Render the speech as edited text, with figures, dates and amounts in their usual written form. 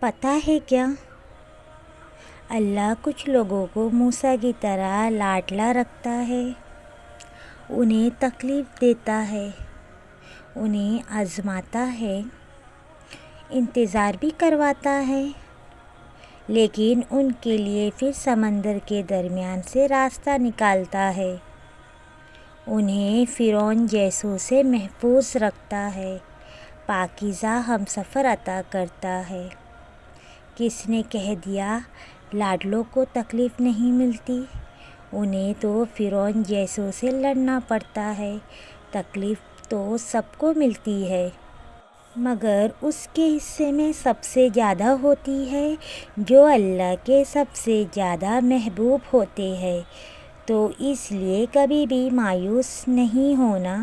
پتہ ہے کیا، اللہ کچھ لوگوں کو موسیٰ کی طرح لاڈلا رکھتا ہے، انہیں تکلیف دیتا ہے، انہیں آزماتا ہے، انتظار بھی کرواتا ہے، لیکن ان کے لیے پھر سمندر کے درمیان سے راستہ نکالتا ہے، انہیں فرعون جیسوں سے محفوظ رکھتا ہے، پاکیزہ ہمسفر عطا کرتا ہے۔ کس نے کہہ دیا لاڈلوں کو تکلیف نہیں ملتی؟ انہیں تو فرعون جیسوں سے لڑنا پڑتا ہے، تکلیف تو سب کو ملتی ہے، مگر اس کے حصے میں سب سے زیادہ ہوتی ہے جو اللہ کے سب سے زیادہ محبوب ہوتے ہیں۔ تو اس لیے کبھی بھی مایوس نہیں ہونا